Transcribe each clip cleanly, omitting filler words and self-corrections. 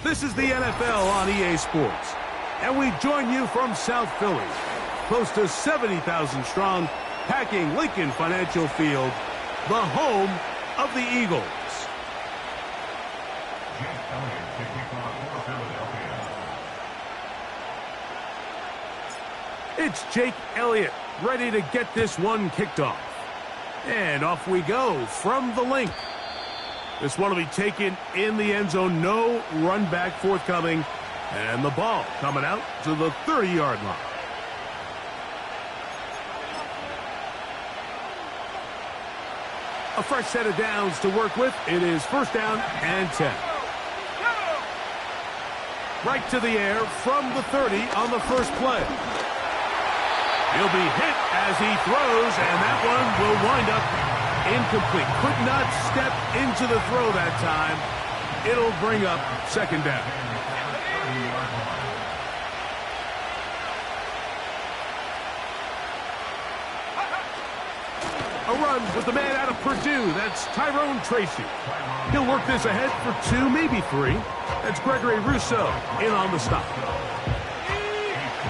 This is the NFL on EA Sports, and we join you from South Philly, close to 70,000 strong, packing Lincoln Financial Field, the home of the Eagles. It's Jake Elliott, ready to get this one kicked off. And off we go from the link. This one will be taken in the end zone. No run back forthcoming. And the ball coming out to the 30-yard line. A fresh set of downs to work with. It is first down and 10. Right to the air from the 30 on the first play. He'll be hit as he throws, and that one will wind up incomplete. Could not step into the throw that time. It'll bring up second down. A run with the man out of Purdue. That's Tyrone Tracy. He'll work this ahead for 2, maybe 3. That's Gregory Rousseau in on the stop.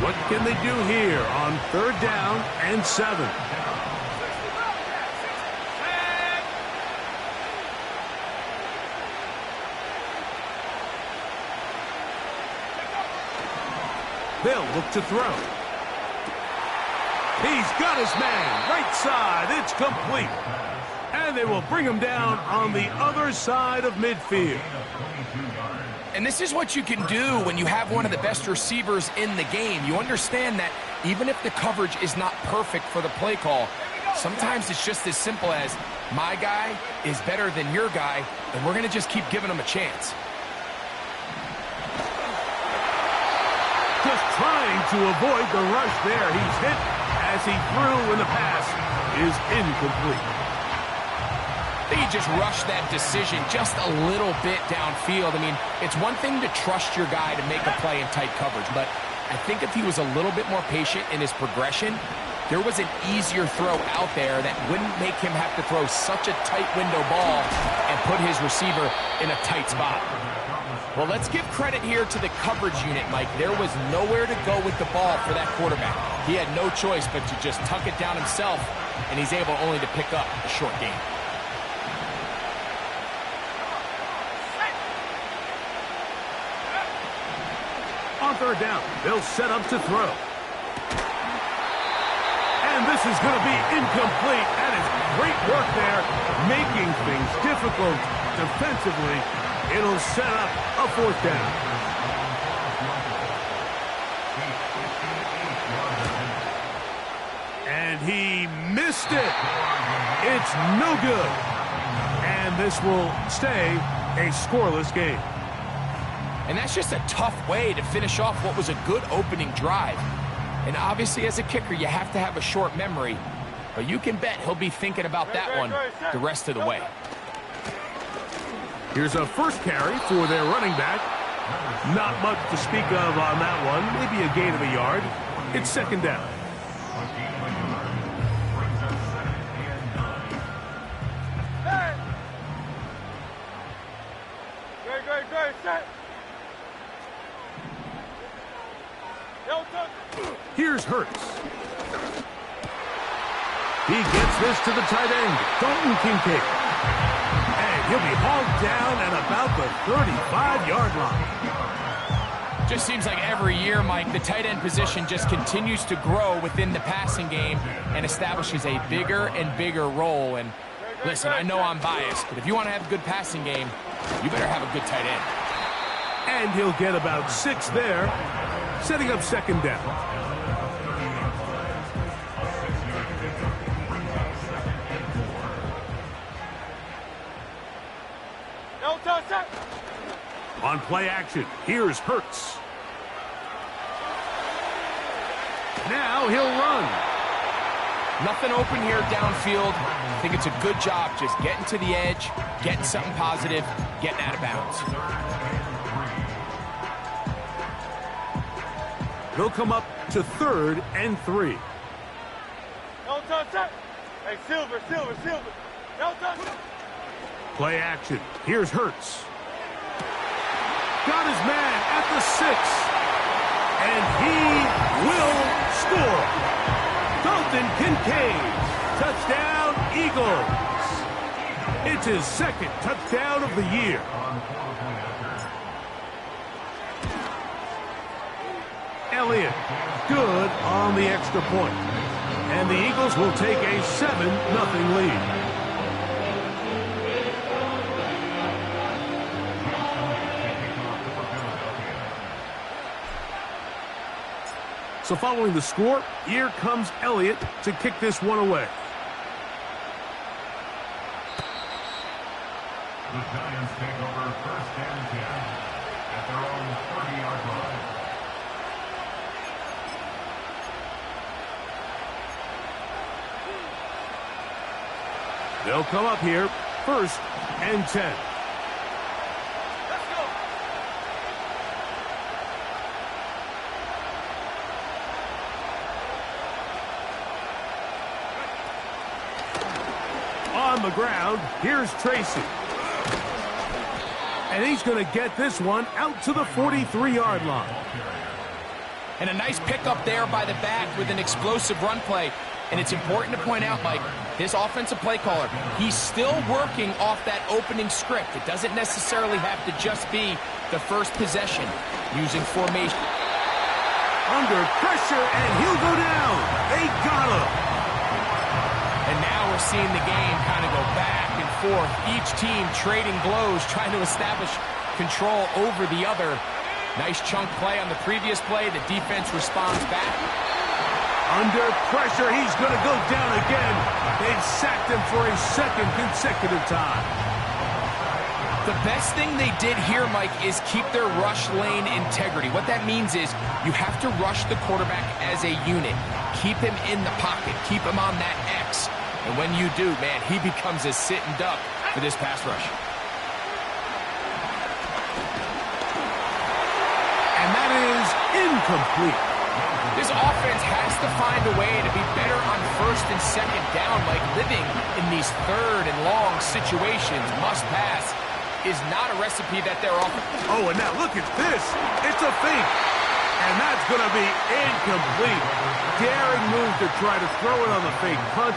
What can they do here on third down and 7? They'll look to throw. He's got his man. Right side. It's complete. And they will bring him down on the other side of midfield. And this is what you can do when you have one of the best receivers in the game. You understand that even if the coverage is not perfect for the play call, sometimes it's just as simple as my guy is better than your guy, and we're going to just keep giving him a chance. Just trying to avoid the rush there. He's hit as he threw when the pass is incomplete. He just rushed that decision just a little bit downfield. I mean, it's one thing to trust your guy to make a play in tight coverage, but I think if he was a little bit more patient in his progression, there was an easier throw out there that wouldn't make him have to throw such a tight window ball and put his receiver in a tight spot. Well, let's give credit here to the coverage unit, Mike. There was nowhere to go with the ball for that quarterback. He had no choice but to just tuck it down himself, and he's able only to pick up a short gain. On third down, they'll set up to throw. And this is going to be incomplete. That is great work there, making things difficult defensively. It'll set up a fourth down. And he missed it. It's no good. And this will stay a scoreless game. And that's just a tough way to finish off what was a good opening drive. And obviously, as a kicker, you have to have a short memory. But you can bet he'll be thinking about that one the rest of the way. Here's a first carry for their running back. Not much to speak of on that one. Maybe a gain of a yard. It's second down. Here's Hurts. He gets this to the tight end, Dalton Kincaid. And he'll be hauled down at about the 35-yard line. Just seems like every year, Mike, the tight end position just continues to grow within the passing game and establishes a bigger and bigger role. And listen, I know I'm biased, but if you want to have a good passing game, you better have a good tight end. And he'll get about 6 there, setting up second down. On play action, here's Hurts. Now he'll run. Nothing open here downfield. I think it's a good job just getting to the edge, getting something positive, getting out of bounds. He'll come up to 3rd and 3. No touch. Hey, Silver. No touch. Play action. Here's Hurts. Got his man at the 6. And he will score. Dalton Kincaid. Touchdown, Eagles. It's his 2nd touchdown of the year. Elliott, good on the extra point. And the Eagles will take a 7-0 lead. So following the score, here comes Elliott to kick this one away. The Giants take over 1st and 10 at their own 30-yard line. They'll come up here, 1st and 10. Let's go. On the ground, here's Tracy. And he's going to get this one out to the 43-yard line. And a nice pickup there by the back with an explosive run play. And it's important to point out, Mike, his offensive play caller, he's still working off that opening script. It doesn't necessarily have to just be the first possession. Using formation. Under pressure, and he'll go down. They got him. And now we're seeing the game kind of go back and forth. Each team trading blows, trying to establish control over the other. Nice chunk play on the previous play. The defense responds back. Under pressure, he's going to go down again. They've sacked him for a 2nd consecutive time. The best thing they did here, Mike, is keep their rush lane integrity. What that means is you have to rush the quarterback as a unit. Keep him in the pocket. Keep him on that X. And when you do, man, he becomes a sitting duck for this pass rush. And that is incomplete. This offense has to find a way to be better on 1st and 2nd down. Like living in these 3rd and long situations, must pass, is not a recipe that they're offering. Oh, and now look at this. It's a fake. And that's going to be incomplete. Daring move to try to throw it on the fake punt.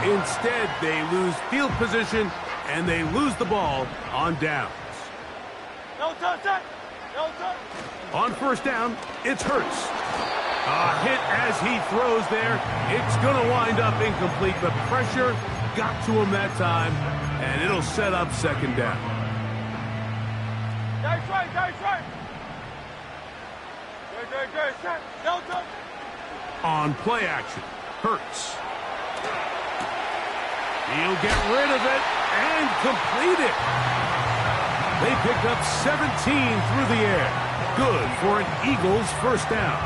Instead, they lose field position, and they lose the ball on downs. No touch. No touch. On 1st down, it's Hurts. A hit as he throws there. It's going to wind up incomplete, but pressure got to him that time, and it'll set up 2nd down. Nice right. Good. No touch. On play action, Hurts. He'll get rid of it and complete it. They pick up 17 through the air. Good for an Eagles 1st down.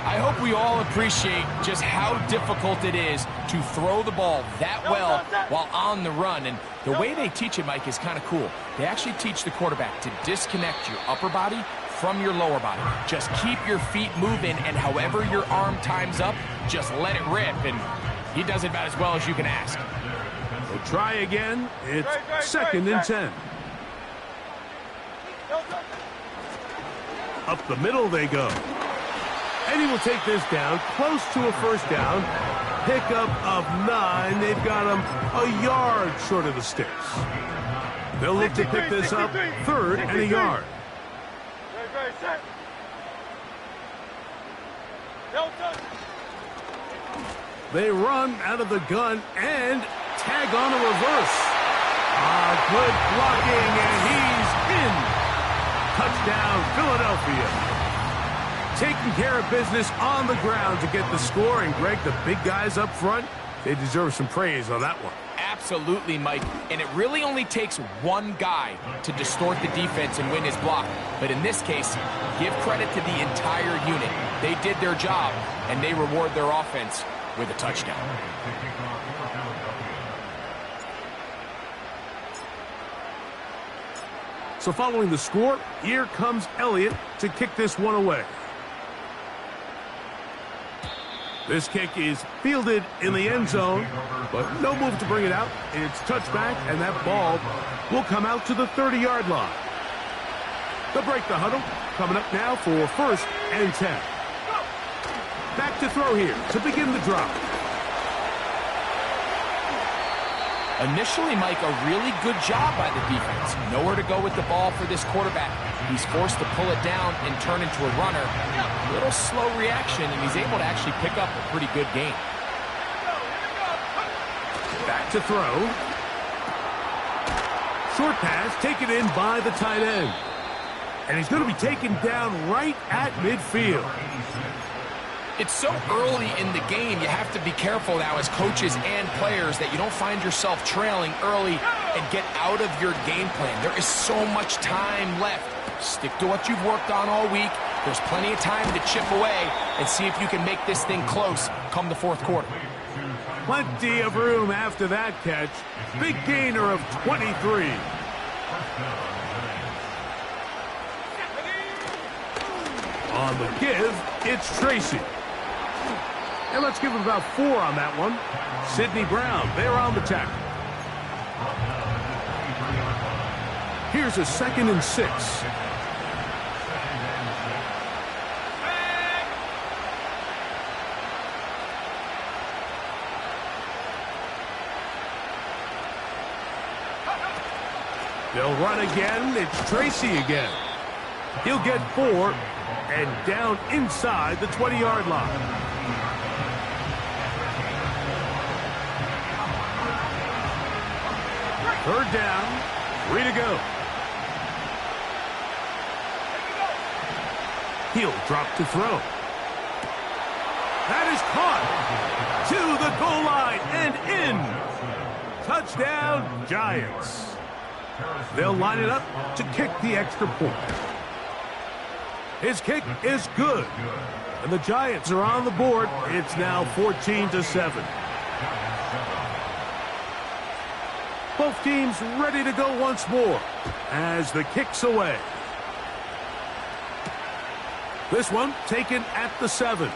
I hope we all appreciate just how difficult it is to throw the ball that well while on the run. And the way they teach it, Mike, is kind of cool. They actually teach the quarterback to disconnect your upper body from your lower body. Just keep your feet moving, and however your arm times up, just let it rip. And he does it about as well as you can ask. They'll try again. It's 2nd and 10. Up the middle they go. And he will take this down close to a 1st down. Pickup of 9. They've got him a yard short of the sticks. They'll look to pick this up 3rd and a yard. They run out of the gun and tag on a reverse. Good blocking, and he's in. Touchdown, Philadelphia. Taking care of business on the ground to get the score. And, Greg, the big guys up front, they deserve some praise on that one. Absolutely, Mike. And it really only takes one guy to distort the defense and win his block. But in this case, give credit to the entire unit. They did their job, and they reward their offense with a touchdown. So following the score, here comes Elliott to kick this one away. This kick is fielded in the end zone, but no move to bring it out. It's touched back, and that ball will come out to the 30-yard line. They'll break the huddle, coming up now for 1st and 10. Back to throw here to begin the drive. Initially, Mike, a really good job by the defense. Nowhere to go with the ball for this quarterback. He's forced to pull it down and turn into a runner. A little slow reaction, and he's able to actually pick up a pretty good gain. Back to throw. Short pass taken in by the tight end. And he's going to be taken down right at midfield. It's so early in the game, you have to be careful now as coaches and players that you don't find yourself trailing early and get out of your game plan. There is so much time left. Stick to what you've worked on all week. There's plenty of time to chip away and see if you can make this thing close come the 4th quarter. Plenty of room after that catch. Big gainer of 23. On the give, it's Tracy. And let's give him about 4 on that one. Sidney Brown, they're on the tackle. Here's a 2nd and 6. They'll run again. It's Tracy again. He'll get 4 and down inside the 20-yard line. 3rd down, 3 to go. He'll drop to throw. That is caught to the goal line and in. Touchdown, Giants. They'll line it up to kick the extra point. His kick is good. And the Giants are on the board. It's now 14-7. Both teams ready to go once more as the kick's away. This one taken at the 7.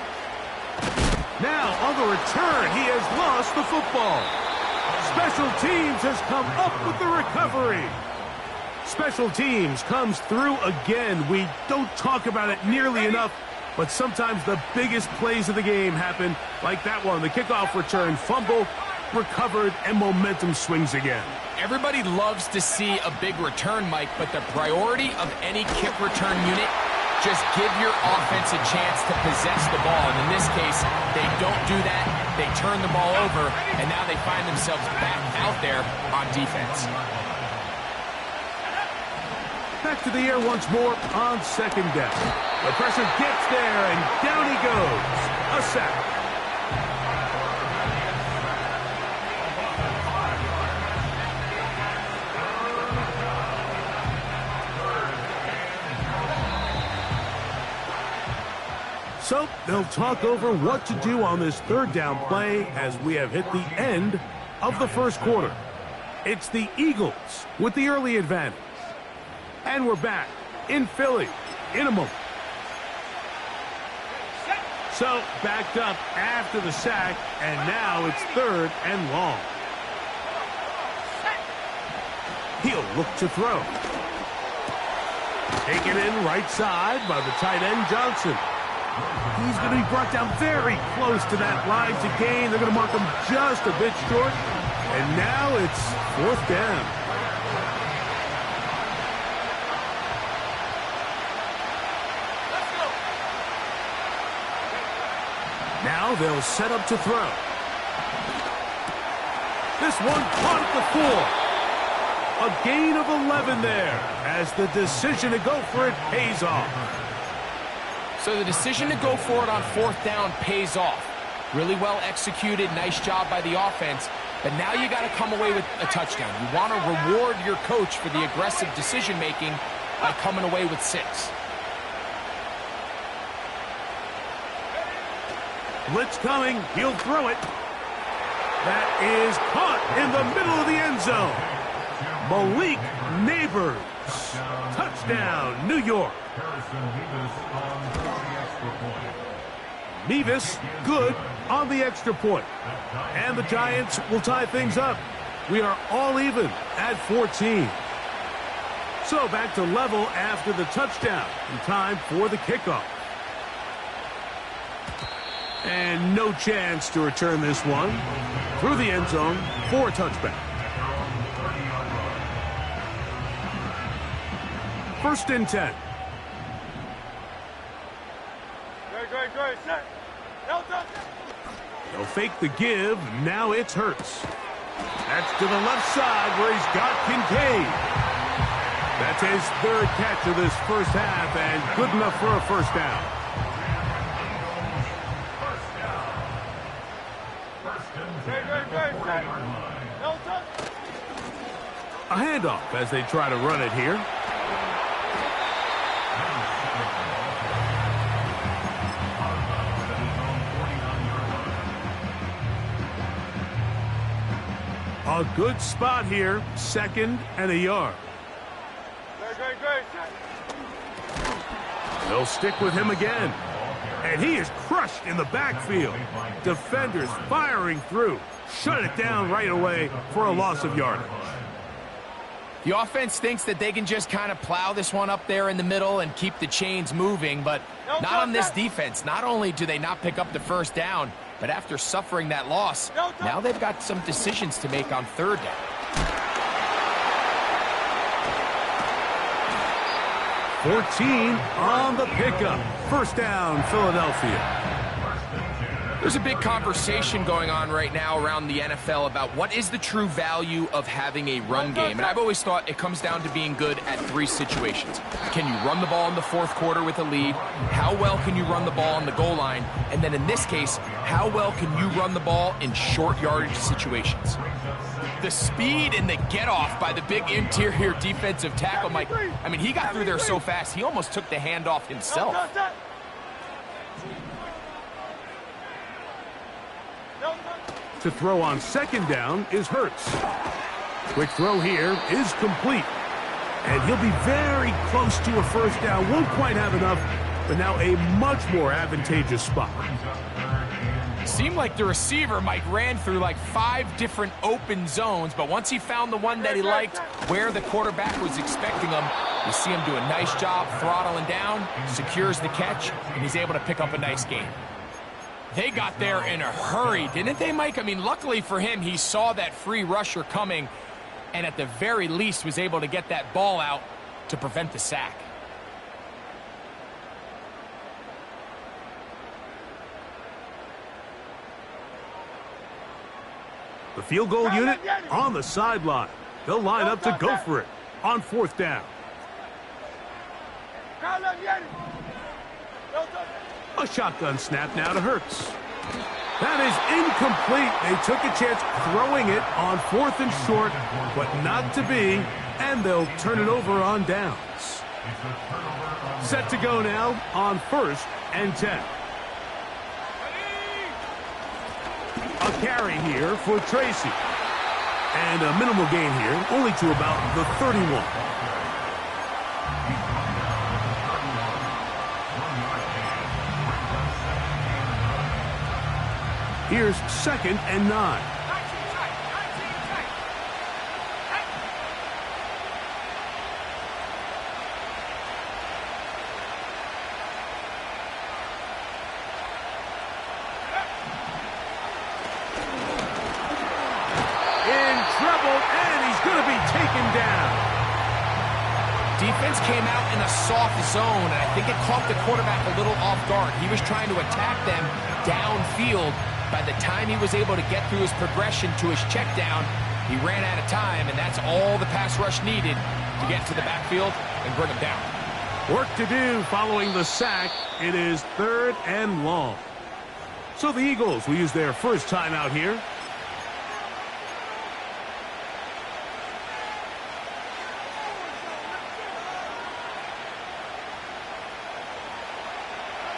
Now on the return, he has lost the football. Special teams has come up with the recovery. Special teams comes through again. We don't talk about it nearly enough, but sometimes the biggest plays of the game happen like that one. The kickoff return, fumble, recovered, and momentum swings again. Everybody loves to see a big return, Mike, but the priority of any kick return unit, just give your offense a chance to possess the ball. And in this case, they don't do that. They turn the ball over, and now they find themselves back out there on defense. Back to the air once more on 2nd down. The pressure gets there, and down he goes. A sack. So they'll talk over what to do on this 3rd down play as we have hit the end of the 1st quarter. It's the Eagles with the early advantage. And we're back in Philly in a moment. So backed up after the sack, and now it's 3rd and long. He'll look to throw. Taken in right side by the tight end Johnson. He's going to be brought down very close to that line to gain. They're going to mark him just a bit short. And now it's 4th down. Now they'll set up to throw. This one caught at the 4. A gain of 11 there as the decision to go for it pays off. So the decision to go for it on 4th down pays off. Really well executed, nice job by the offense. but now you got to come away with a touchdown. You want to reward your coach for the aggressive decision-making by coming away with 6. Blitz coming. He'll throw it. That is caught in the middle of the end zone. Malik Neighbors. Touchdown, New York. Mevis good on the extra point. And the Giants will tie things up. We are all even at 14. So back to level after the touchdown. In time for the kickoff. And no chance to return this one. Through the end zone for a touchback. 1st and 10. Great, set. No touch. They'll fake the give. Now it's Hurts. That's to the left side where he's got Kincaid. That's his 3rd catch of this first half and good enough for a first down. Great, set. No touch. A handoff as they try to run it here. A good spot here. 2nd and a yard. Great, set. They'll stick with him again. And he is crushed in the backfield. Defenders firing through. Shut it down right away for a loss of yardage. The offense thinks that they can just kind of plow this one up there in the middle and keep the chains moving, but not on this defense. Not only do they not pick up the first down, but after suffering that loss, now they've got some decisions to make on 3rd down. .14 on the pickup. First down, Philadelphia. There's a big conversation going on right now around the NFL about what is the true value of having a run game. And I've always thought it comes down to being good at 3 situations. Can you run the ball in the 4th quarter with a lead? How well can you run the ball on the goal line? And then in this case, how well can you run the ball in short yardage situations? The speed and the get-off by the big interior defensive tackle, Mike. I mean, he got through there so fast, he almost took the handoff himself. To throw on 2nd down is Hurts. Quick throw here is complete. And he'll be very close to a first down. Won't quite have enough, but now a much more advantageous spot. Seemed like the receiver, Mike, ran through like 5 different open zones, but once he found the one that he liked, where the quarterback was expecting him, you see him do a nice job throttling down, secures the catch, and he's able to pick up a nice gain. They got there in a hurry, didn't they, Mike? I mean, luckily for him, he saw that free rusher coming, and at the very least was able to get that ball out to prevent the sack. The field goal unit on the sideline. They'll line up to go for it on 4th down. A shotgun snap now to Hurts. That is incomplete. They took a chance throwing it on 4th and short, but not to be, and they'll turn it over on downs. Set to go now on 1st and 10. A carry here for Tracy. And a minimal gain here, only to about the 31. Here's 2nd and 9. Defense came out in a soft zone, and I think it caught the quarterback a little off guard. He was trying to attack them downfield. By the time he was able to get through his progression to his check down, he ran out of time, and that's all the pass rush needed to get to the backfield and bring him down. Work to do following the sack. It is 3rd and long. So the Eagles will use their first timeout here.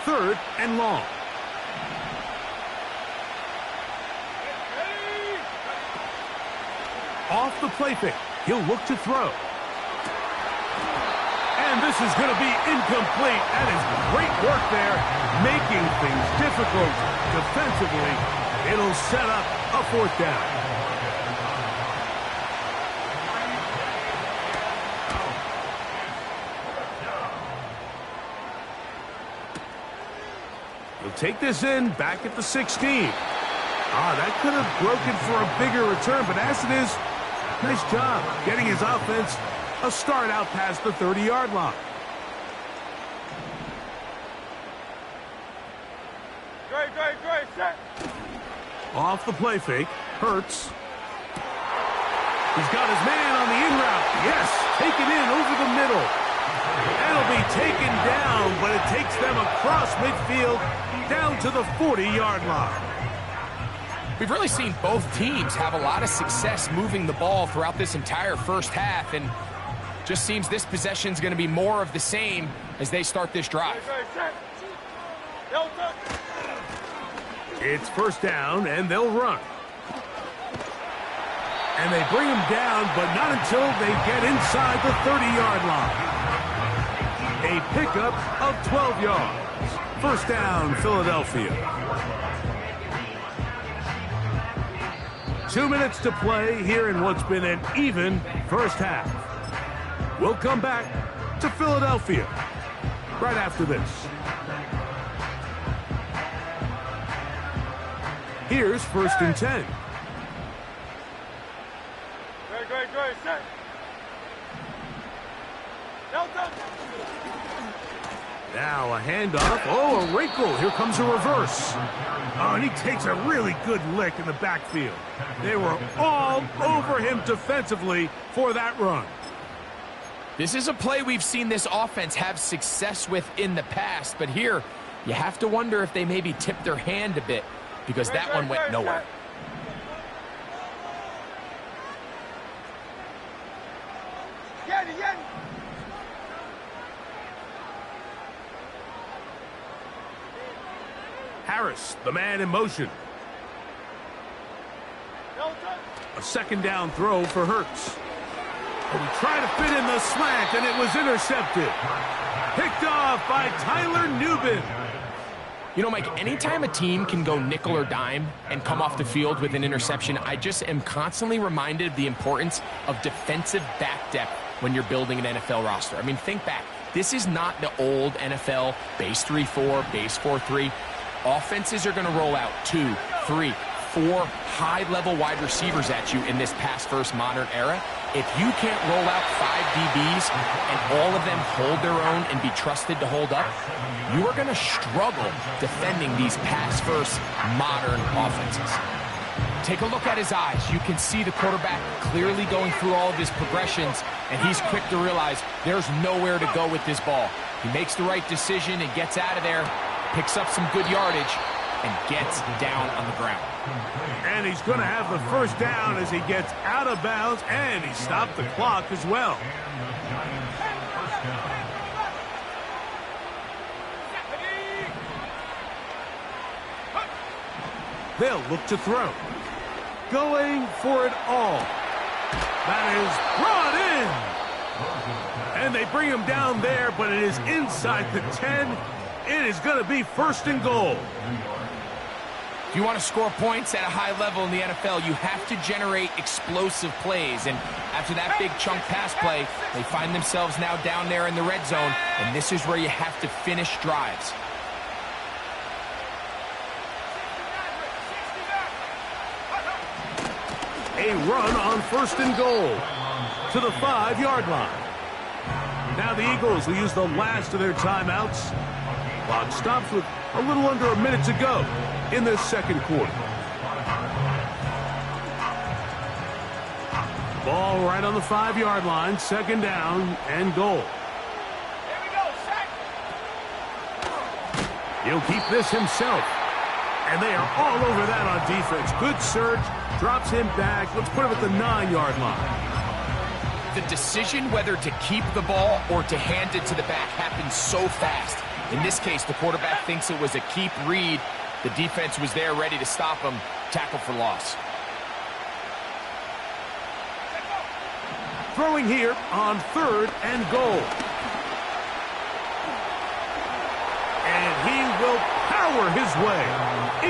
3rd and long. Off the play fake. He'll look to throw. And this is going to be incomplete. That is great work there, making things difficult defensively. It'll set up a 4th down. He'll take this in back at the 16. That could have broken for a bigger return, but as it is, nice job getting his offense a start out past the 30-yard line. Great, set. Off the play fake, Hurts. He's got his man on the in route. Yes, taken in over the middle. That'll be taken down, but it takes them across midfield down to the 40-yard line. We've really seen both teams have a lot of success moving the ball throughout this entire first half, and just seems this possession is going to be more of the same as they start this drive. It's 1st down, and they'll run. And they bring him down, but not until they get inside the 30-yard line. A pickup of 12 yards. 1st down, Philadelphia. 2 minutes to play here in what's been an even first half. We'll come back to Philadelphia right after this. Here's 1st and 10. Great, set. Now a handoff. Oh, a wrinkle. Here comes a reverse. Oh, and he takes a really good lick in the backfield. They were all over him defensively for that run. This is a play we've seen this offense have success with in the past, but here you have to wonder if they maybe tipped their hand a bit because that one went nowhere. Harris, the man in motion. A 2nd down throw for Hurts. And he tried to fit in the slant, and it was intercepted. Picked off by Tyler Nubin. You know, Mike, anytime a team can go nickel or dime and come off the field with an interception, I just am constantly reminded of the importance of defensive back depth when you're building an NFL roster. I mean, think back. This is not the old NFL base 3-4, base 4-3. Offenses are going to roll out 2, 3, 4 high-level wide receivers at you in this pass-first modern era. If you can't roll out 5 DBs and all of them hold their own and be trusted to hold up, you are going to struggle defending these pass-first modern offenses. Take a look at his eyes. You can see the quarterback clearly going through all of his progressions, and he's quick to realize there's nowhere to go with this ball. He makes the right decision and gets out of there, picks up some good yardage, and gets down on the ground. And he's going to have the 1st down as he gets out of bounds, and he stopped the clock as well. They'll look to throw. Going for it all. That is brought in. And they bring him down there, but it is inside the 10. It is going to be 1st and goal. If you want to score points at a high level in the NFL, you have to generate explosive plays. And after that big chunk pass play, they find themselves now down there in the red zone. And this is where you have to finish drives. A run on 1st and goal to the 5-yard line. Now the Eagles will use the last of their timeouts. Clock stops with a little under a minute to go in this 2nd quarter. Ball right on the 5-yard line, 2nd down and goal. He'll keep this himself. And they are all over that on defense. Good surge, drops him back. Let's put him at the 9-yard line. The decision whether to keep the ball or to hand it to the back happens so fast. In this case, the quarterback thinks it was a keep read. The defense was there ready to stop him. Tackle for loss. Throwing here on 3rd and goal. And he will power his way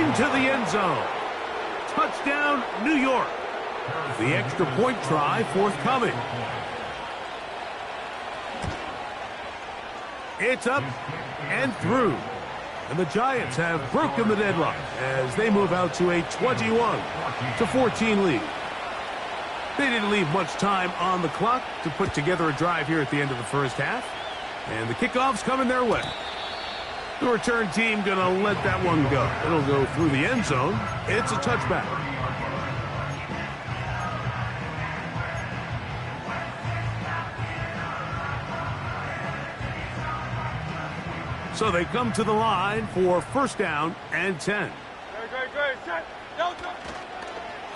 into the end zone. Touchdown, New York. The extra point try forthcoming. It's up and through. And the Giants have broken the deadlock as they move out to a 21-14 lead. They didn't leave much time on the clock to put together a drive here at the end of the first half. And the kickoff's coming their way. The return team going to let that one go. It'll go through the end zone. It's a touchback. So they come to the line for 1st down and 10. Great, set. Delta.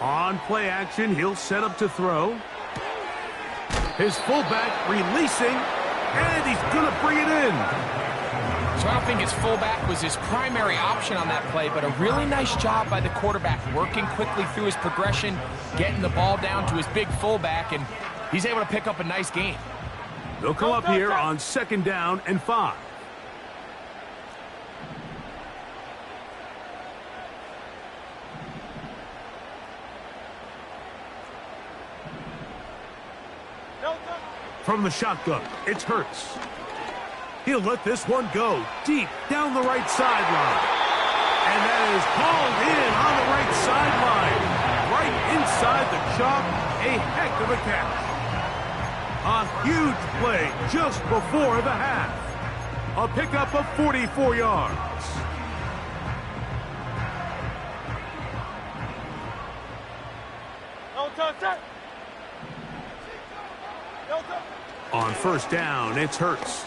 On play action, he'll set up to throw. His fullback releasing, and he's going to bring it in. So I don't think his fullback was his primary option on that play, but a really nice job by the quarterback working quickly through his progression, getting the ball down to his big fullback, and he's able to pick up a nice gain. They'll come up here on 2nd down and 5. From the shotgun, it's Hurts. He'll let this one go deep down the right sideline. And that is hauled in on the right sideline. Right inside the chalk, a heck of a catch. A huge play just before the half. A pickup of 44 yards. On 1st down, it's Hurts.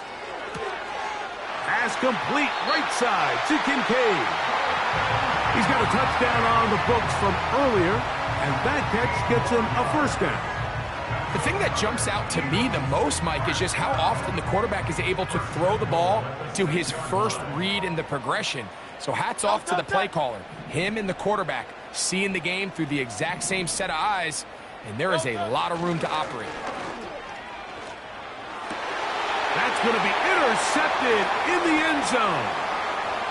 Pass complete right side to Kincaid. He's got a touchdown on the books from earlier, and that catch gets him a 1st down. The thing that jumps out to me the most, Mike, is just how often the quarterback is able to throw the ball to his first read in the progression. So hats off to the play caller. Him and the quarterback seeing the game through the exact same set of eyes, and there is a lot of room to operate. That's going to be intercepted in the end zone.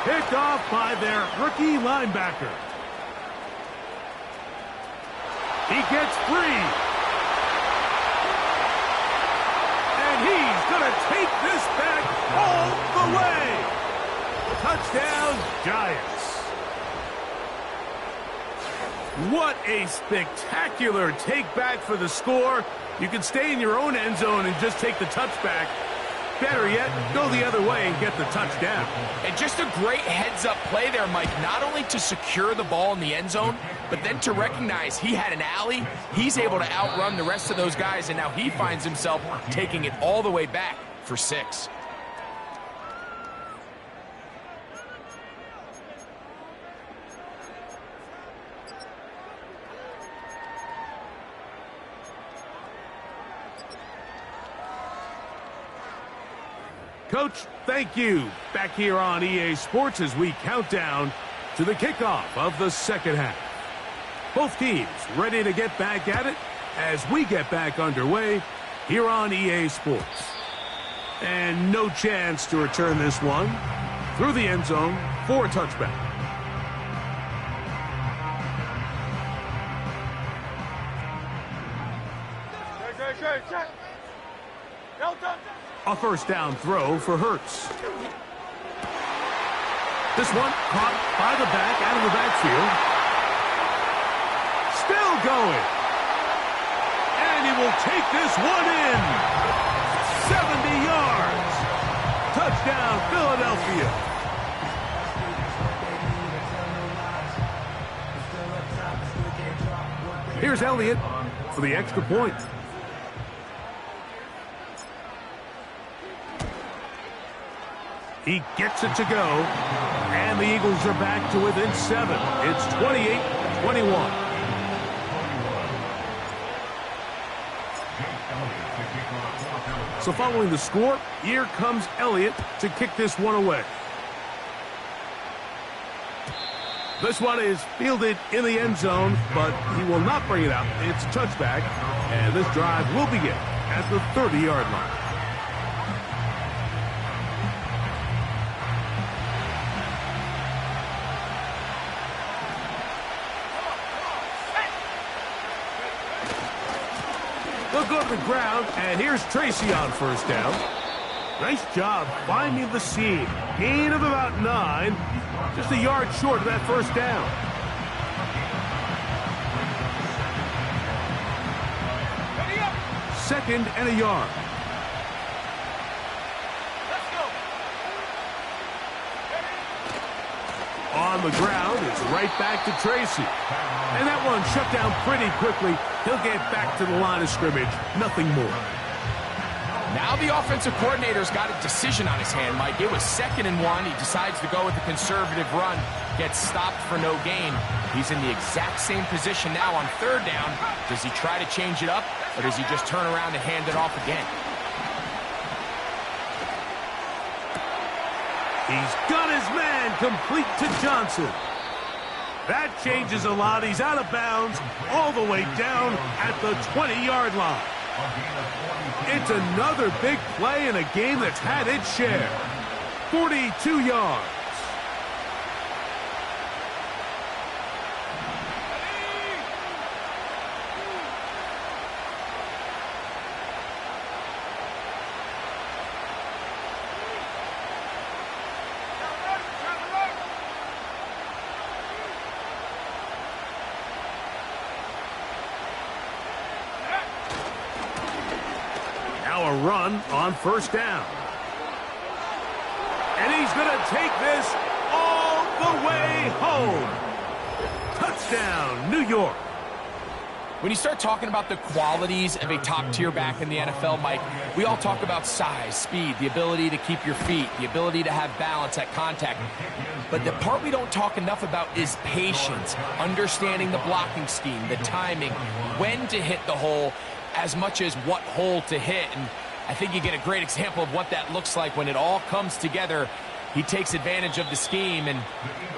Picked off by their rookie linebacker. He gets free. And he's going to take this back all the way. Touchdown, Giants. What a spectacular take back for the score. You can stay in your own end zone and just take the touchback. Better yet, go the other way and get the touchdown. And just a great heads-up play there, Mike, not only to secure the ball in the end zone, but then to recognize he had an alley. He's able to outrun the rest of those guys, and now he finds himself taking it all the way back for 6. Coach, thank you. Back here on EA Sports as we count down to the kickoff of the 2nd half. Both teams ready to get back at it as we get back underway here on EA Sports. And no chance to return this one through the end zone for a touchback. Great, set. Delta. A 1st down throw for Hurts. This one caught by the back out of the backfield. Still going. And he will take this one in. 70 yards. Touchdown, Philadelphia. Here's Elliott for the extra point. He gets it to go, and the Eagles are back to within 7. It's 28-21. So following the score, here comes Elliott to kick this one away. This one is fielded in the end zone, but he will not bring it out. It's a touchback, and this drive will begin at the 30-yard line. They'll go to the ground, and here's Tracy on first down. Nice job finding the seam. Gain of about 9. Just a yard short of that first down. Second and a yard. Let's go. On the ground, it's right back to Tracy. And that one shut down pretty quickly. He'll get back to the line of scrimmage. Nothing more. Now the offensive coordinator's got a decision on his hand, Mike. It was 2nd and 1. He decides to go with a conservative run, gets stopped for no gain. He's in the exact same position now on 3rd down. Does he try to change it up, or does he just turn around and hand it off again? He's got his man complete to Johnson. That changes a lot. He's out of bounds all the way down at the 20-yard line. It's another big play in a game that's had its share. 42 yards. Now a run on first down. And he's going to take this all the way home. Touchdown, New York. When you start talking about the qualities of a top-tier back in the NFL, Mike, we all talk about size, speed, the ability to keep your feet, the ability to have balance at contact. But the part we don't talk enough about is patience, understanding the blocking scheme, the timing, when to hit the hole, as much as what hole to hit. And I think you get a great example of what that looks like when it all comes together. He takes advantage of the scheme, and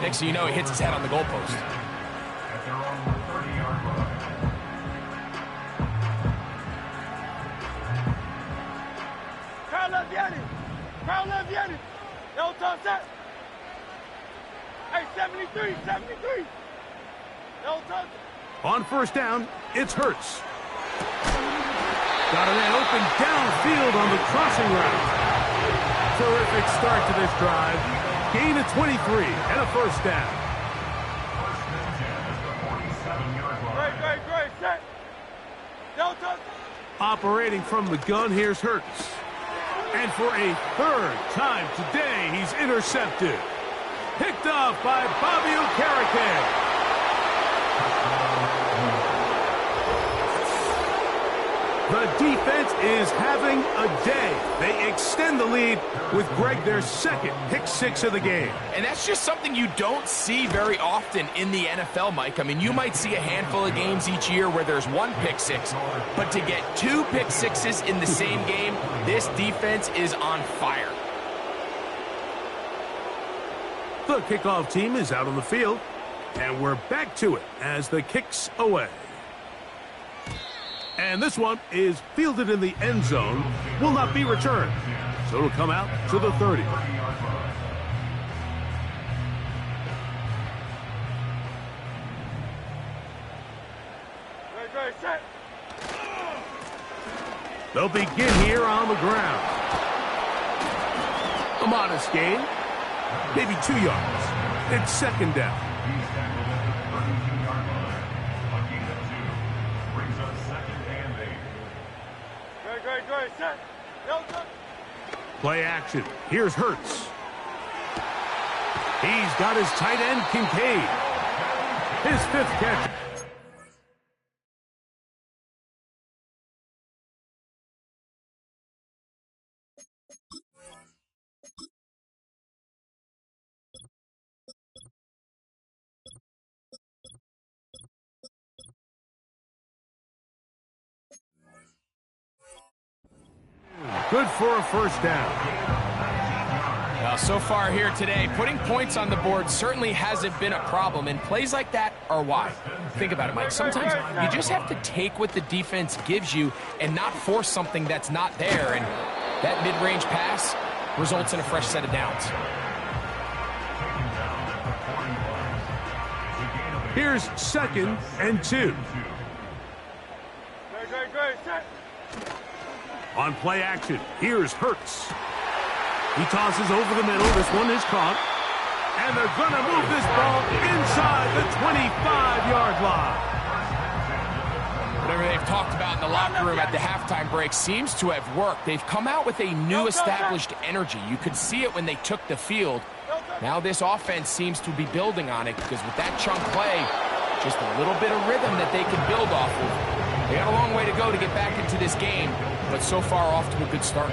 next thing you know, he hits his head on the goalpost. At their own 30-yard line. Crowd love Yanni. Crowd love Yanni. No time set. Hey, 73, 73. No time. On first down, it's Hurts. Got a man open downfield on the crossing route. Terrific start to this drive. Gain of 23 and a first down. Great, set. No time. Operating from the gun, here's Hurts. And for a 3rd time today, he's intercepted. Picked off by Bobby Okereke. The defense is having a day. They extend the lead with Greg, their 2nd pick 6 of the game. And that's just something you don't see very often in the NFL, Mike. I mean, you might see a handful of games each year where there's 1 pick 6, but to get 2 pick 6s in the same game, this defense is on fire. The kickoff team is out on the field, and we're back to it as the kick's away. And this one is fielded in the end zone, will not be returned. So it'll come out to the 30. Great, set. They'll begin here on the ground. A modest gain, maybe 2 yards. It's 2nd down. He's tackled at the 32-yard line. A gain of 2. Brings up 2nd and 8. Great, set. No time. Play action. Here's Hurts. He's got his tight end, Kincaid. His 5th catch. Good for a first down. Well, so far here today, putting points on the board certainly hasn't been a problem, and plays like that are why. Think about it, Mike. Sometimes you just have to take what the defense gives you and not force something that's not there, and that mid-range pass results in a fresh set of downs. Here's 2nd and 2. Great, set. On play action, here's Hurts. He tosses over the middle. This one is caught. And they're going to move this ball inside the 25-yard line. Whatever they've talked about in the locker room at the halftime break seems to have worked. They've come out with a new established energy. You could see it when they took the field. Now this offense seems to be building on it because with that chunk play, just a little bit of rhythm that they can build off of. They got a long way to go to get back into this game, but so far off to a good start.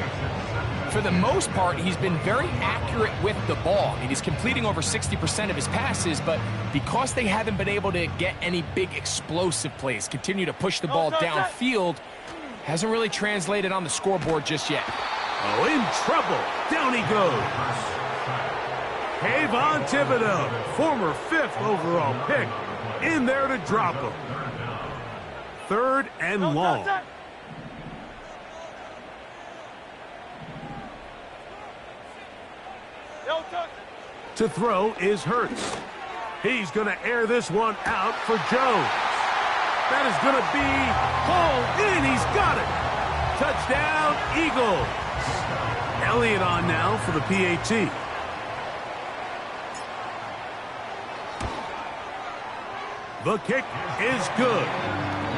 For the most part, he's been very accurate with the ball. I mean, he's completing over 60% of his passes, but because they haven't been able to get any big explosive plays, continue to push the ball downfield, hasn't really translated on the scoreboard just yet. Oh, in trouble. Down he goes. Kayvon Thibodeaux, former 5th overall pick, in there to drop him. 3rd and long. To throw is Hurts. He's going to air this one out for Jones. That is going to be hauled in. He's got it. Touchdown, Eagles. Elliott on now for the PAT. The kick is good.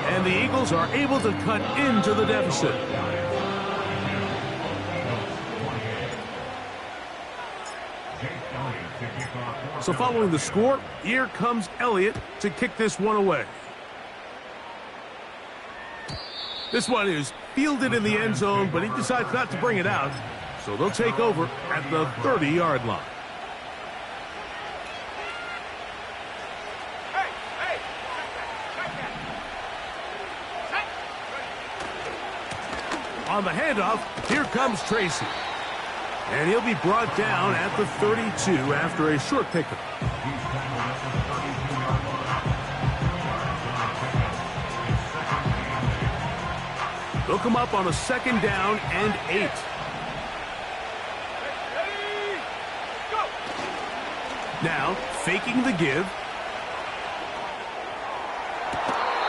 And the Eagles are able to cut into the deficit. So following the score, here comes Elliott to kick this one away. This one is fielded in the end zone, but he decides not to bring it out. So they'll take over at the 30-yard line. On the handoff, here comes Tracy. And he'll be brought down at the 32 after a short pickup. They'll come up on a 2nd down and 8. Now, faking the give.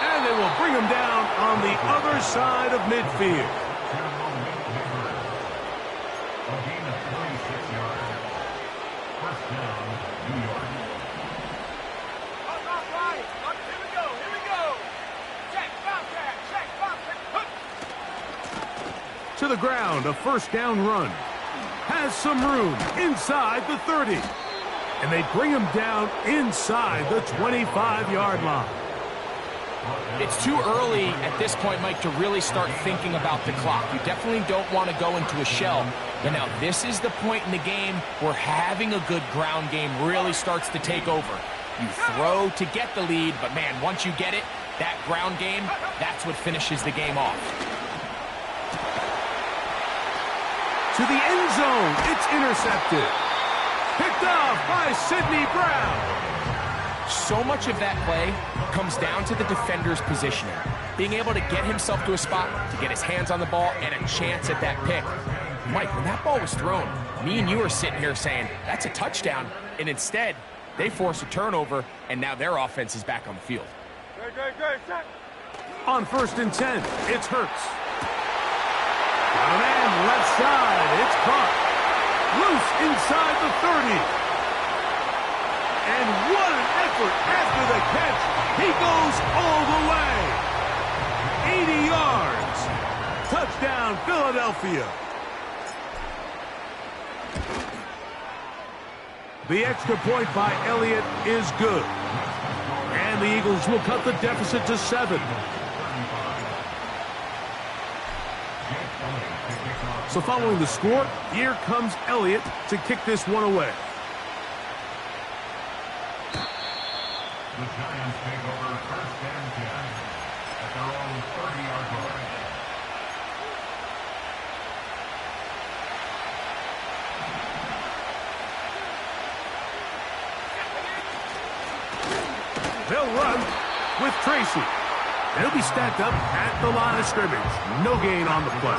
And they will bring him down on the other side of midfield. To the ground, a 1st down run. Has some room inside the 30. And they bring him down inside the 25-yard line. It's too early at this point, Mike, to really start thinking about the clock. You definitely don't want to go into a shell. But now this is the point in the game where having a good ground game really starts to take over. You throw to get the lead, but man, once you get it, that ground game, that's what finishes the game off. To the end zone, it's intercepted. Picked off by Sidney Brown. So much of that play comes down to the defender's positioning. Being able to get himself to a spot, to get his hands on the ball, and a chance at that pick. Mike, when that ball was thrown, me and you are sitting here saying, that's a touchdown. And instead, they force a turnover, and now their offense is back on the field. On 1st and 10, it's Hurts. Down and left side, it's caught. Loose inside the 30. And what an effort after the catch. He goes all the way. 80 yards. Touchdown, Philadelphia. The extra point by Elliott is good. And the Eagles will cut the deficit to 7. So following the score, here comes Elliott to kick this one away. The Giants take over 1st and 10 at their own 30-yard line. They'll run with Tracy. They'll be stacked up at the line of scrimmage. No gain on the play.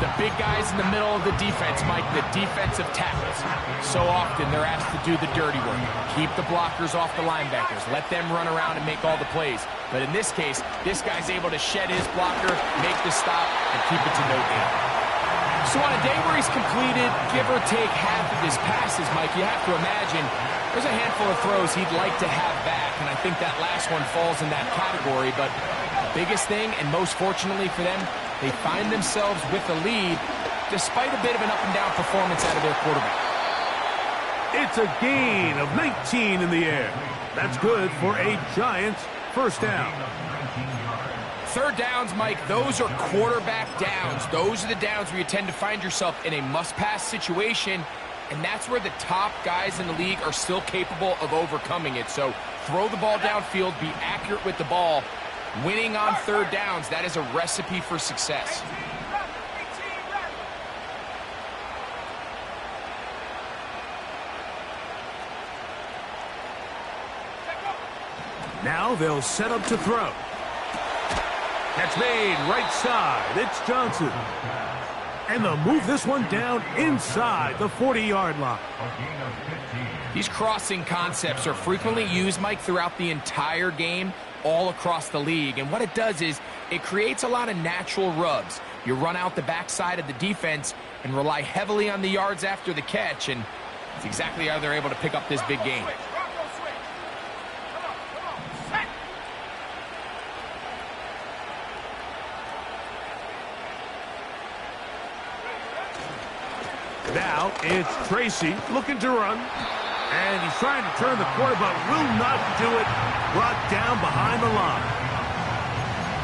The big guys in the middle of the defense, Mike, the defensive tackles. So often they're asked to do the dirty work. Keep the blockers off the linebackers. Let them run around and make all the plays. But in this case, this guy's able to shed his blocker, make the stop, and keep it to no gain. So on a day where he's completed, give or take half of his passes, Mike, you have to imagine there's a handful of throws he'd like to have back, and I think that last one falls in that category. But the biggest thing, and most fortunately for them, they find themselves with the lead despite a bit of an up-and-down performance out of their quarterback. It's a gain of 19 in the air. That's good for a Giants first down. Third downs, Mike, those are quarterback downs. Those are the downs where you tend to find yourself in a must-pass situation, and that's where the top guys in the league are still capable of overcoming it. So throw the ball downfield, be accurate with the ball. Winning on third downs, that is a recipe for success. Now they'll set up to throw. Catch made right side. It's Johnson. And they'll move this one down inside the 40-yard line. These crossing concepts are frequently used, Mike, throughout the entire game, all across the league. And what it does is it creates a lot of natural rubs. You run out the backside of the defense and rely heavily on the yards after the catch, and it's exactly how they're able to pick up this big game. Now it's Tracy looking to run. And he's trying to turn the corner, but will not do it. Brought down behind the line.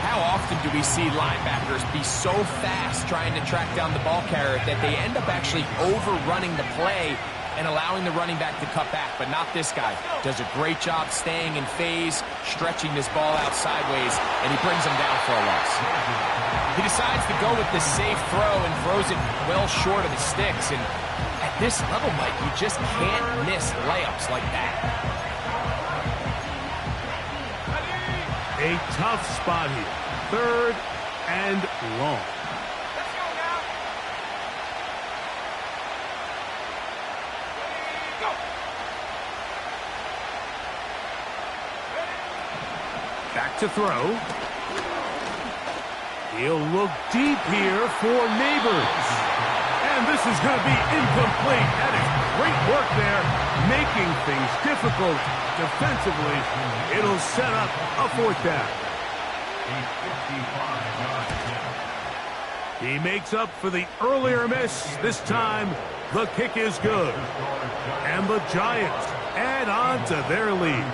How often do we see linebackers be so fast trying to track down the ball carrier that they end up actually overrunning the play and allowing the running back to cut back? But not this guy. Does a great job staying in phase, stretching this ball out sideways, and he brings him down for a loss. He decides to go with the safe throw and throws it well short of the sticks. And at this level, Mike, you just can't miss layups like that. A tough spot here. Third and long. Let's go now. Go. Back to throw. He'll look deep here for Neighbors. And this is going to be incomplete. That is great work there, making things difficult defensively. It'll set up a fourth down. He makes up for the earlier miss. This time, the kick is good. And the Giants add on to their lead.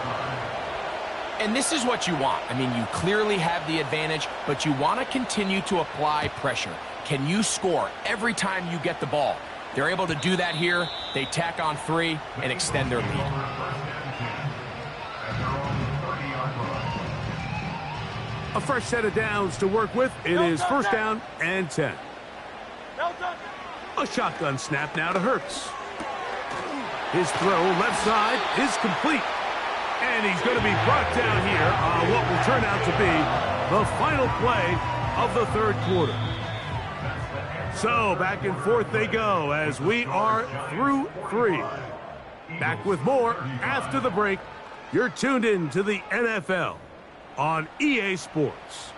And this is what you want. I mean, you clearly have the advantage, but you want to continue to apply pressure. Can you score every time you get the ball? They're able to do that here. They tack on 3 and extend their lead. A fresh set of downs to work with. It is first down and 10. A shotgun snap now to Hurts. His throw left side is complete. And he's going to be brought down here on what will turn out to be the final play of the third quarter. So back and forth they go as we are through 3. Back with more after the break. You're tuned in to the NFL on EA Sports.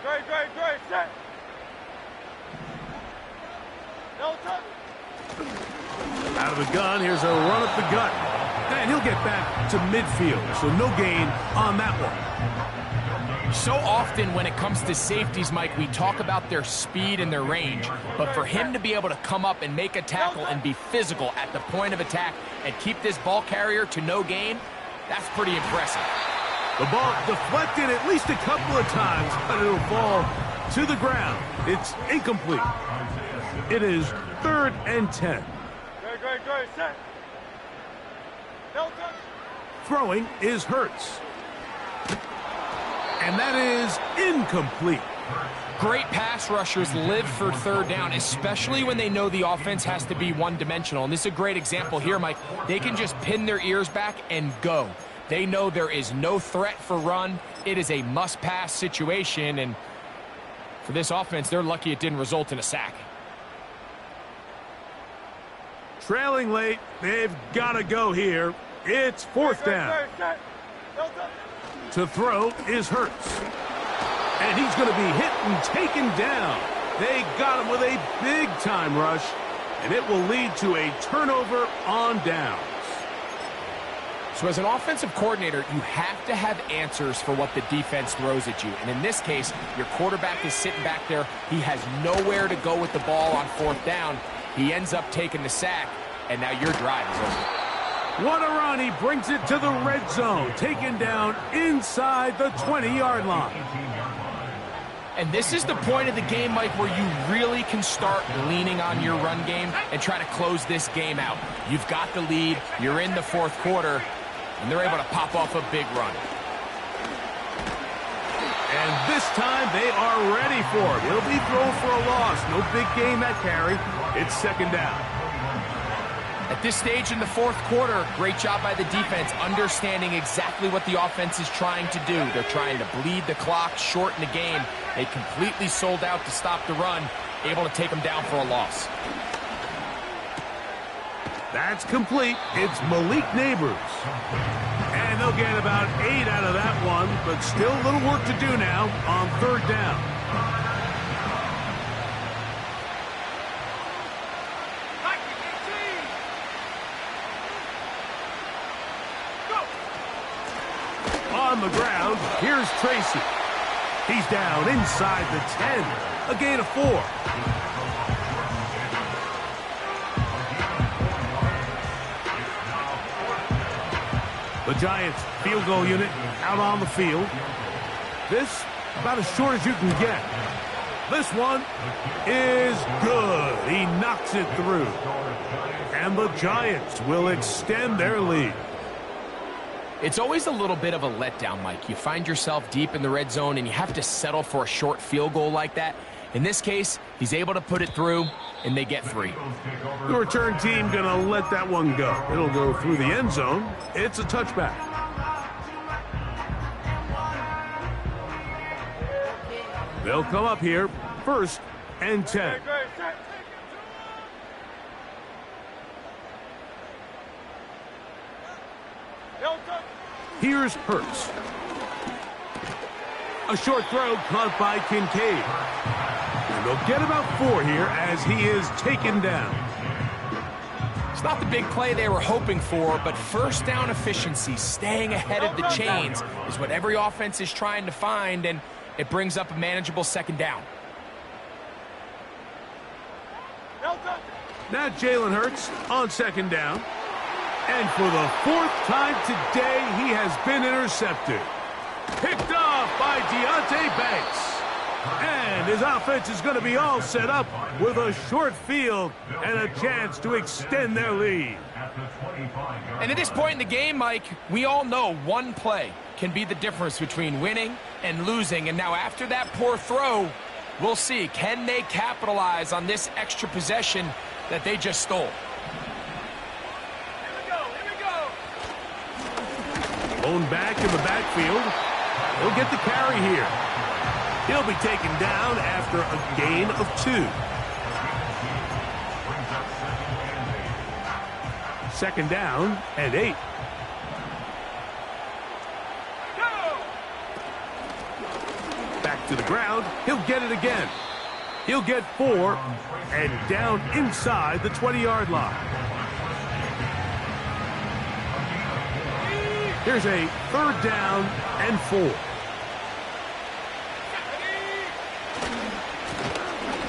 Great, set. No touch. Out of the gun, here's a run up the gut. And he'll get back to midfield, so no gain on that one. So often when it comes to safeties, Mike, we talk about their speed and their range. But for him to be able to come up and make a tackle and be physical at the point of attack and keep this ball carrier to no gain, that's pretty impressive. The ball deflected at least a couple of times, but it'll fall to the ground. It's incomplete. It is 3rd and 10. Great, set. No touch. Throwing is Hurts. And that is incomplete. Great pass rushers live for third down, especially when they know the offense has to be one-dimensional. And this is a great example here, Mike. They can just pin their ears back and go. They know there is no threat for run. It is a must-pass situation, and for this offense, they're lucky it didn't result in a sack. Trailing late, they've got to go here. It's fourth down. To throw is Hurts. And he's going to be hit and taken down. They got him with a big-time rush, and it will lead to a turnover on downs. So as an offensive coordinator, you have to have answers for what the defense throws at you. And in this case, your quarterback is sitting back there. He has nowhere to go with the ball on fourth down. He ends up taking the sack, and now your drive is over. What a run. He brings it to the red zone, taken down inside the 20-yard line. And this is the point of the game, Mike, where you really can start leaning on your run game and try to close this game out. You've got the lead, you're in the fourth quarter, and they're able to pop off a big run. And this time they are ready for it. He'll be thrown for a loss. No big game that carry. It's second down. At this stage in the fourth quarter, great job by the defense, understanding exactly what the offense is trying to do. They're trying to bleed the clock, shorten the game. They completely sold out to stop the run, able to take them down for a loss. That's complete. It's Malik Neighbors. And they'll get about 8 out of that one, but still a little work to do now on third down. On the ground, here's Tracy. He's down inside the 10. A gain of 4. The Giants field goal unit out on the field. This about as short as you can get. This one is good. He knocks it through. And the Giants will extend their lead. It's always a little bit of a letdown, Mike. You find yourself deep in the red zone and you have to settle for a short field goal like that. In this case, he's able to put it through, and they get 3. The return team going to let that one go. It'll go through the end zone. It's a touchback. They'll come up here, 1st and 10. Here's Hurts. A short throw caught by Kincaid. And they'll get about 4 here as he is taken down. It's not the big play they were hoping for, but first down efficiency, staying ahead of the chains, is what every offense is trying to find, and it brings up a manageable second down. Now Jalen Hurts on second down. And for the 4th time today, he has been intercepted. Picked off by Deonte Banks. And his offense is going to be all set up with a short field and a chance to extend their lead. And at this point in the game, Mike, we all know one play can be the difference between winning and losing. And now after that poor throw, we'll see, can they capitalize on this extra possession that they just stole? Blown back in the backfield. He'll get the carry here. He'll be taken down after a gain of 2. 2nd down and 8. Back to the ground. He'll get it again. He'll get 4 and down inside the 20-yard line. Here's a 3rd down and 4.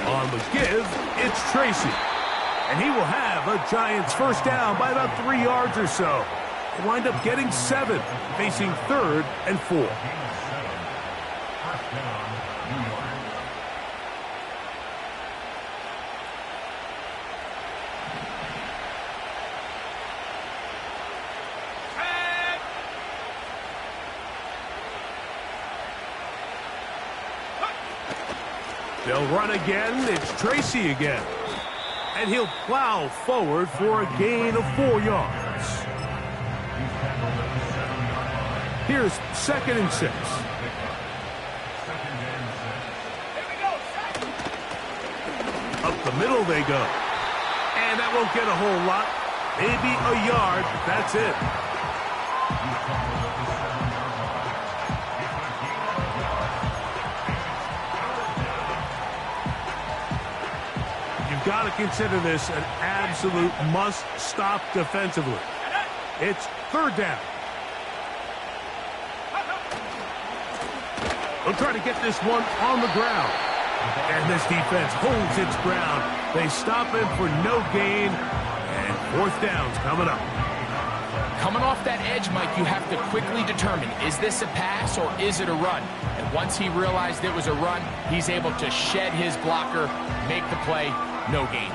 On the give, it's Tracy. And he will have a Giants first down by about 3 yards or so. They wind up getting 7, facing 3rd and 4. They'll run again. It's Tracy again. And he'll plow forward for a gain of 4 yards. Here's 2nd and 6. Up the middle they go. And that won't get a whole lot. Maybe a yard. That's it. You've got to consider this an absolute must-stop defensively. It's 3rd down. They'll try to get this one on the ground. And this defense holds its ground. They stop him for no gain. And 4th down's coming up. Coming off that edge, Mike, you have to quickly determine, is this a pass or is it a run? And once he realized it was a run, he's able to shed his blocker, make the play, no gain.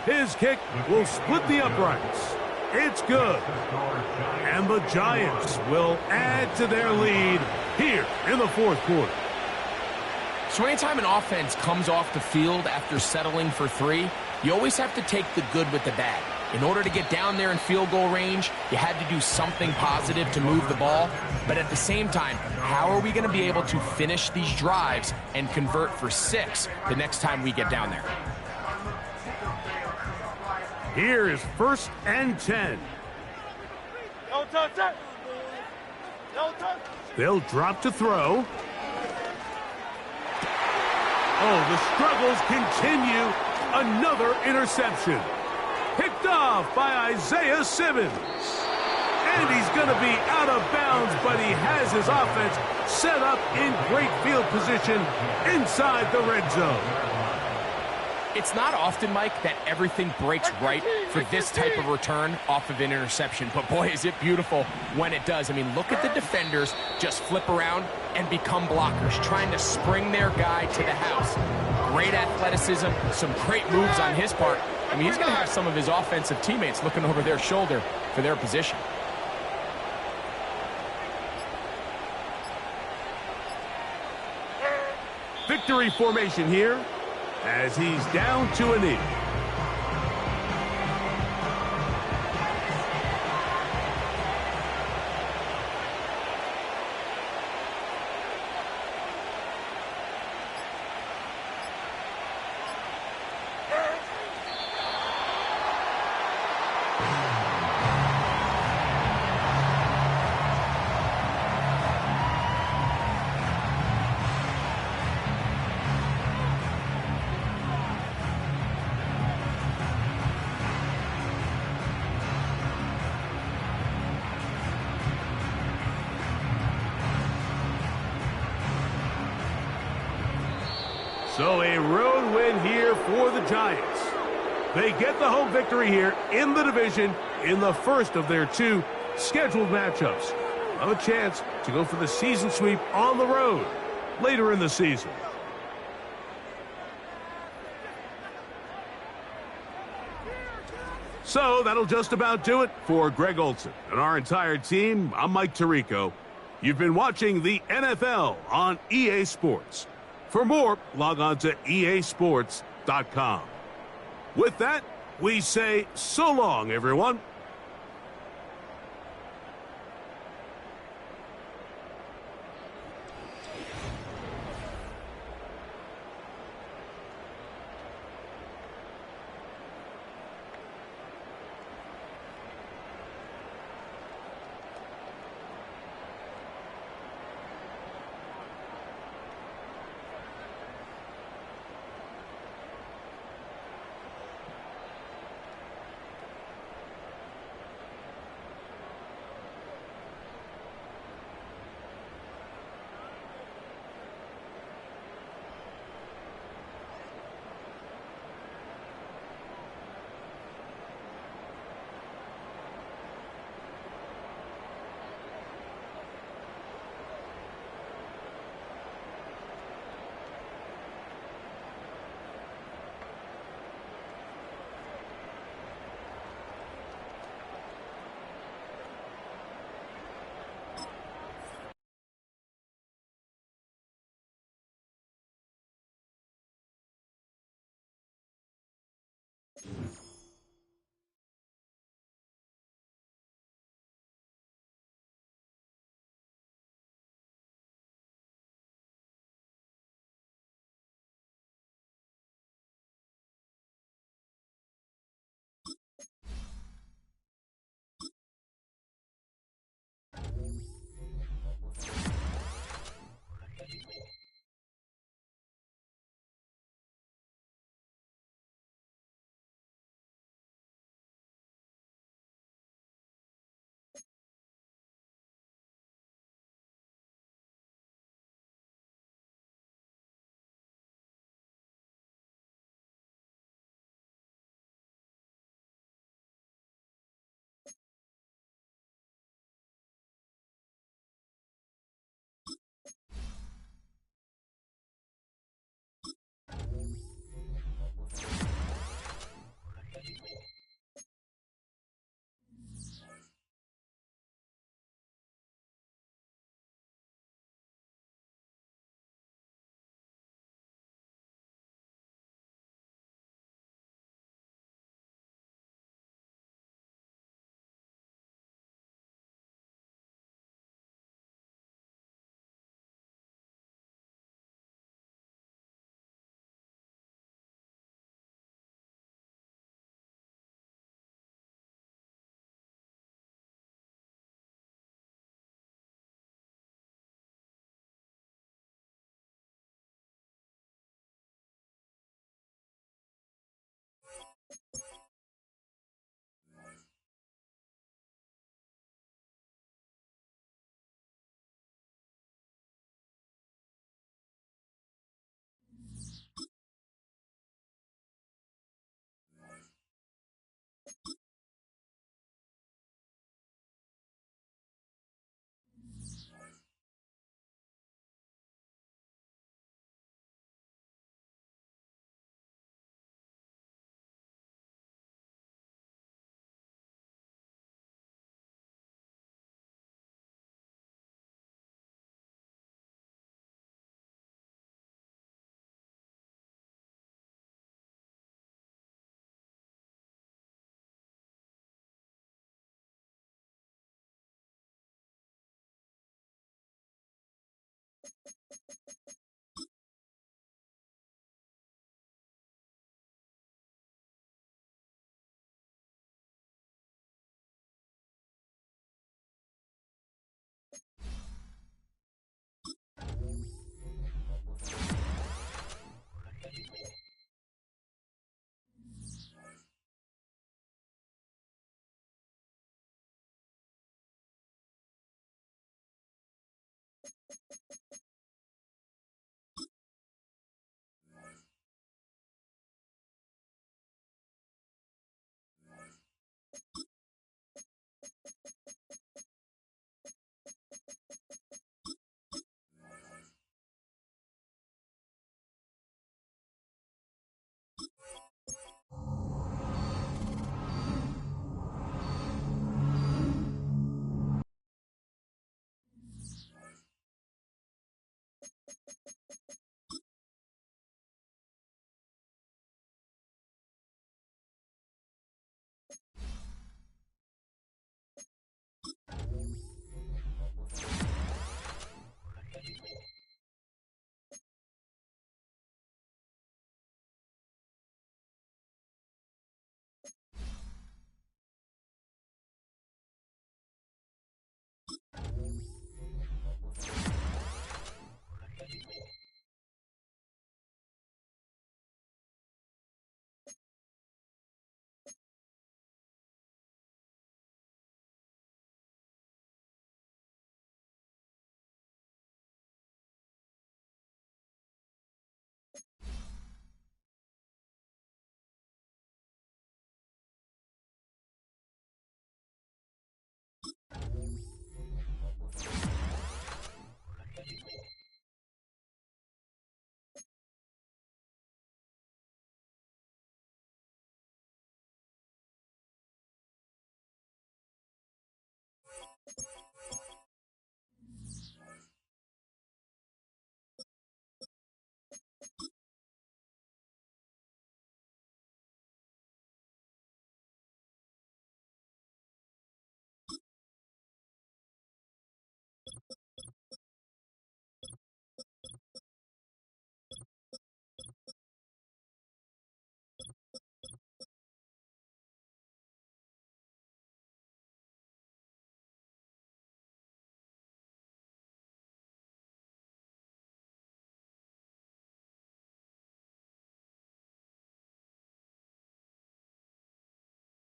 His kick will split the uprights. It's good. And the Giants will add to their lead here in the 4th quarter. So anytime an offense comes off the field after settling for 3, you always have to take the good with the bad. In order to get down there in field goal range, you had to do something positive to move the ball. But at the same time, how are we going to be able to finish these drives and convert for 6 the next time we get down there? Here is 1st and 10. No touch it. No touch. They'll drop to throw. Oh, the struggles continue. Another interception. Picked off by Isaiah Simmons. And he's going to be out of bounds, but he has his offense set up in great field position inside the red zone. It's not often, Mike, that everything breaks right for this type of return off of an interception. But boy, is it beautiful when it does. I mean, look at the defenders just flip around and become blockers, trying to spring their guy to the house. Great athleticism, some great moves on his part. I mean, he's going to have some of his offensive teammates looking over their shoulder for their position. Victory formation here as he's down to a knee. So a road win here for the Giants. They get the home victory here in the division in the first of their 2 scheduled matchups. A chance to go for the season sweep on the road later in the season. So that'll just about do it for Greg Olsen and our entire team. I'm Mike Tirico. You've been watching the NFL on EA Sports. For more, log on to easports.com. With that, we say so long, everyone.